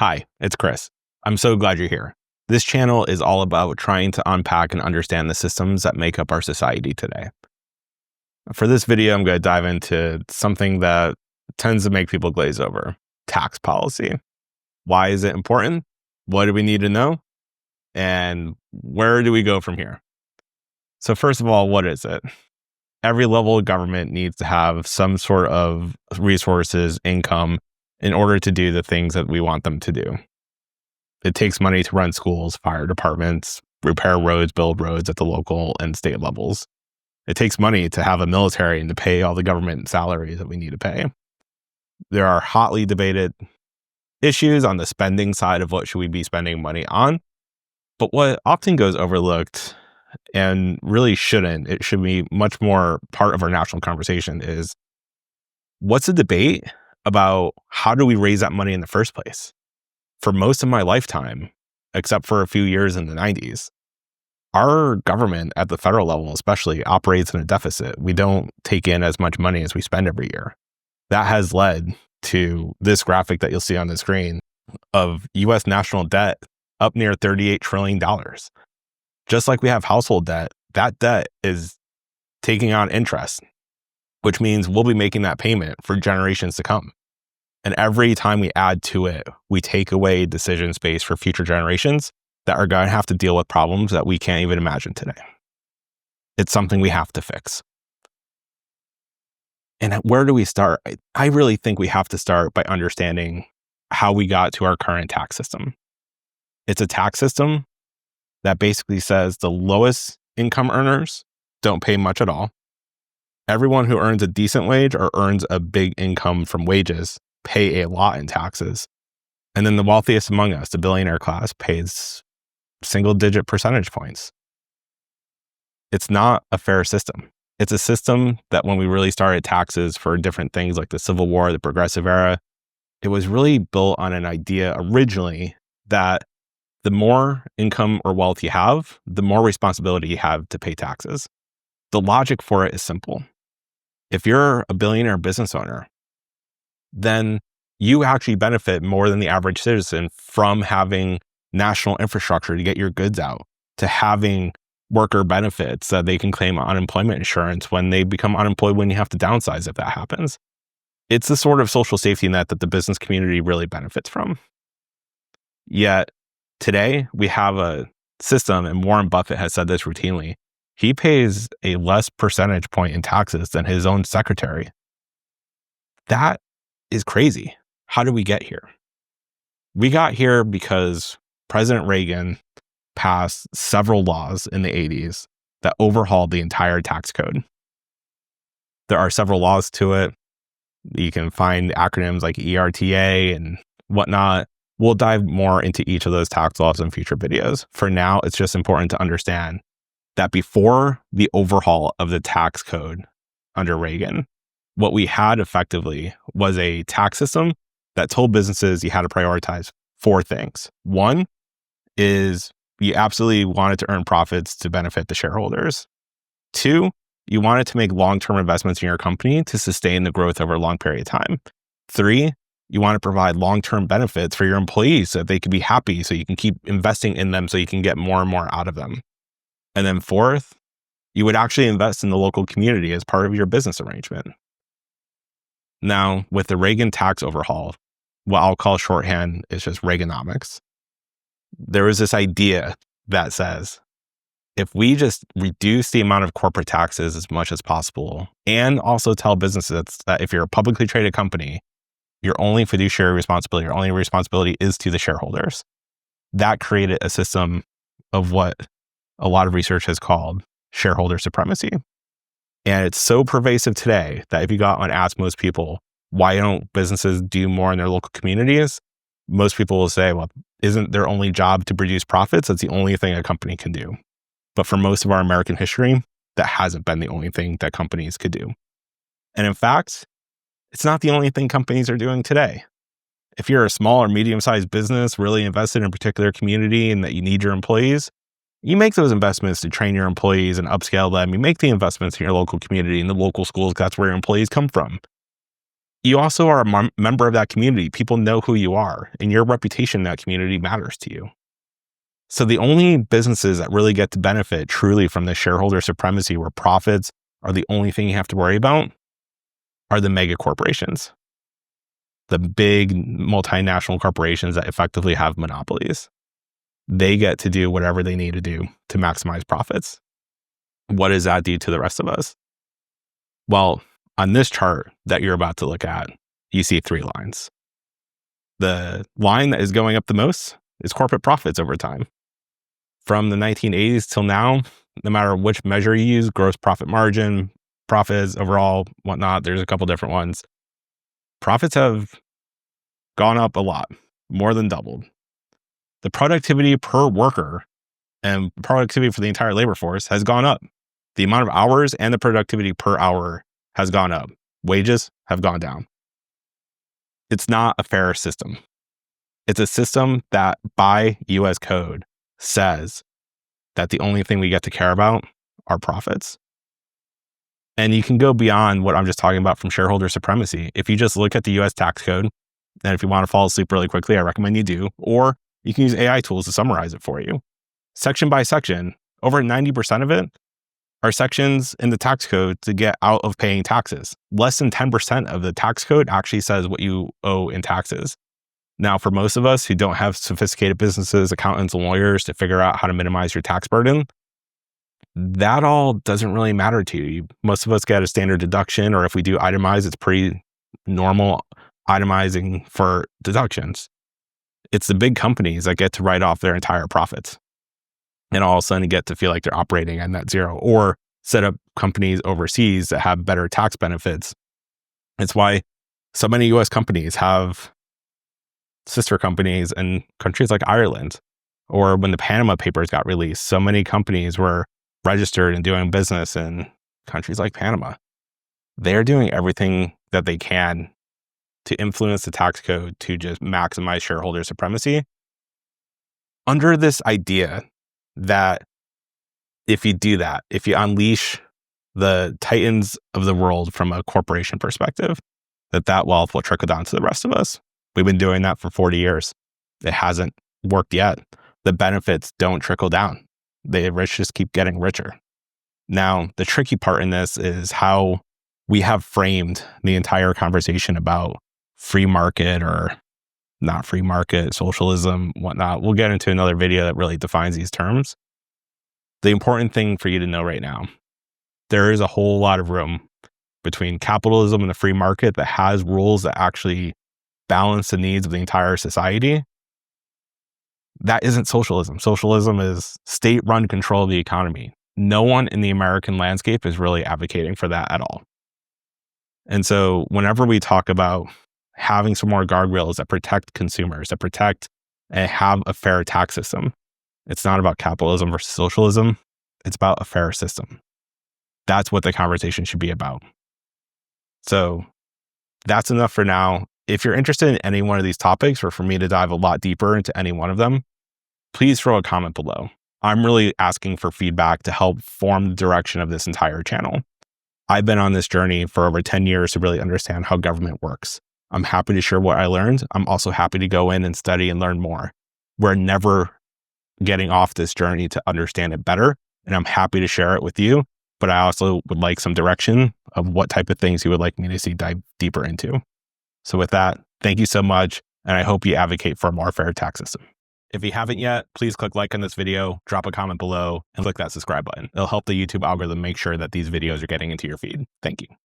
Hi, it's Chris. I'm so glad you're here. This channel is all about trying to unpack and understand the systems that make up our society today. For this video, I'm going to dive into something that tends to make people glaze over: tax policy. Why is it important? What do we need to know? And where do we go from here? So first of all, what is it? Every level of government needs to have some sort of resources, income, in order to do the things that we want them to do. It takes money to run schools, fire departments, repair roads, build roads at the local and state levels. It takes money to have a military and to pay all the government salaries that we need to pay. There are hotly debated issues on the spending side of what should we be spending money on. But what often goes overlooked, and really shouldn't, it should be much more part of our national conversation, is what's the debate about how do we raise that money in the first place? For most of my lifetime, except for a few years in the 90s, our government at the federal level especially operates in a deficit. We don't take in as much money as we spend every year. That has led to this graphic that you'll see on the screen of U.S. national debt up near $38 trillion. Just like we have household debt, that debt is taking on interest, which means we'll be making that payment for generations to come. And every time we add to it, we take away decision space for future generations that are going to have to deal with problems that we can't even imagine today. It's something we have to fix. And where do we start? I really think we have to start by understanding how we got to our current tax system. It's a tax system that basically says the lowest income earners don't pay much at all. Everyone who earns a decent wage or earns a big income from wages pay a lot in taxes. And then the wealthiest among us, the billionaire class, pays single-digit percentage points. It's not a fair system. It's a system that when we really started taxes for different things like the Civil War, the Progressive Era, it was really built on an idea originally that the more income or wealth you have, the more responsibility you have to pay taxes. The logic for it is simple. If you're a billionaire business owner, then you actually benefit more than the average citizen from having national infrastructure to get your goods out, to having worker benefits that they can claim unemployment insurance when they become unemployed when you have to downsize if that happens. It's the sort of social safety net that the business community really benefits from. Yet today we have a system, and Warren Buffett has said this routinely, he pays a less percentage point in taxes than his own secretary. That is crazy. How did we get here? We got here because President Reagan passed several laws in the 80s that overhauled the entire tax code. There are several laws to it. You can find acronyms like ERTA and whatnot. We'll dive more into each of those tax laws in future videos. For now, it's just important to understand that before the overhaul of the tax code under Reagan, what we had effectively was a tax system that told businesses you had to prioritize four things. One is you absolutely wanted to earn profits to benefit the shareholders. Two, you wanted to make long-term investments in your company to sustain the growth over a long period of time. Three, you want to provide long-term benefits for your employees so that they can be happy, so you can keep investing in them so you can get more and more out of them. And then fourth, you would actually invest in the local community as part of your business arrangement. Now, with the Reagan tax overhaul, what I'll call shorthand is just Reaganomics. There was this idea that says, if we just reduce the amount of corporate taxes as much as possible, and also tell businesses that if you're a publicly traded company, your only fiduciary responsibility, your only responsibility is to the shareholders. That created a system of what a lot of research has called shareholder supremacy. And it's so pervasive today that if you got on and ask most people, why don't businesses do more in their local communities? Most people will say, well, isn't their only job to produce profits? That's the only thing a company can do. But for most of our American history, that hasn't been the only thing that companies could do. And in fact, it's not the only thing companies are doing today. If you're a small or medium-sized business really invested in a particular community and that you need your employees, you make those investments to train your employees and upscale them. You make the investments in your local community and the local schools. That's where your employees come from. you also are a member of that community. People know who you are, and your reputation in that community matters to you. So the only businesses that really get to benefit truly from the shareholder supremacy, where profits are the only thing you have to worry about, are the mega corporations, the big multinational corporations that effectively have monopolies. They get to do whatever they need to do to maximize profits. What does that do to the rest of us? Well, on this chart that you're about to look at, you see 3 lines. The line that is going up the most is corporate profits over time. From the 1980s till now, no matter which measure you use, gross profit margin, profits overall, whatnot, there's a couple different ones. Profits have gone up a lot, more than doubled. The productivity per worker and productivity for the entire labor force has gone up. The amount of hours and the productivity per hour has gone up. Wages have gone down. It's not a fair system. It's a system that by US code says that the only thing we get to care about are profits. And you can go beyond what I'm just talking about from shareholder supremacy. If you just look at the US tax code, and if you want to fall asleep really quickly, I recommend you do, or you can use AI tools to summarize it for you. Section by section, over 90% of it are sections in the tax code to get out of paying taxes. Less than 10% of the tax code actually says what you owe in taxes. Now, for most of us who don't have sophisticated businesses, accountants, and lawyers to figure out how to minimize your tax burden, that all doesn't really matter to you. Most of us get a standard deduction, or if we do itemize, it's pretty normal itemizing for deductions. It's the big companies that get to write off their entire profits and all of a sudden get to feel like they're operating at net zero, or set up companies overseas that have better tax benefits. It's why so many US companies have sister companies in countries like Ireland, or when the Panama Papers got released, so many companies were registered and doing business in countries like Panama. They're doing everything that they can to influence the tax code to just maximize shareholder supremacy, under this idea that if you do that, if you unleash the titans of the world from a corporation perspective, that wealth will trickle down to the rest of us. We've been doing that for 40 years. It hasn't worked yet. The benefits don't trickle down. The rich just keep getting richer. Now, the tricky part in this is how we have framed the entire conversation about free market or not free market, socialism, whatnot. We'll get into another video that really defines these terms. The important thing for you to know right now, there is a whole lot of room between capitalism and the free market that has rules that actually balance the needs of the entire society. That isn't socialism. Socialism is state-run control of the economy. No one in the American landscape is really advocating for that at all. And so whenever we talk about having some more guardrails that protect consumers, that protect and have a fair tax system, it's not about capitalism versus socialism. It's about a fair system. That's what the conversation should be about. So that's enough for now. If you're interested in any one of these topics, or for me to dive a lot deeper into any one of them, please throw a comment below. I'm really asking for feedback to help form the direction of this entire channel. I've been on this journey for over 10 years to really understand how government works. I'm happy to share what I learned. I'm also happy to go in and study and learn more. We're never getting off this journey to understand it better, and I'm happy to share it with you. But I also would like some direction of what type of things you would like me to see dive deeper into. So with that, thank you so much, and I hope you advocate for a more fair tax system. If you haven't yet, please click like on this video, drop a comment below, and click that subscribe button. It'll help the YouTube algorithm make sure that these videos are getting into your feed. Thank you.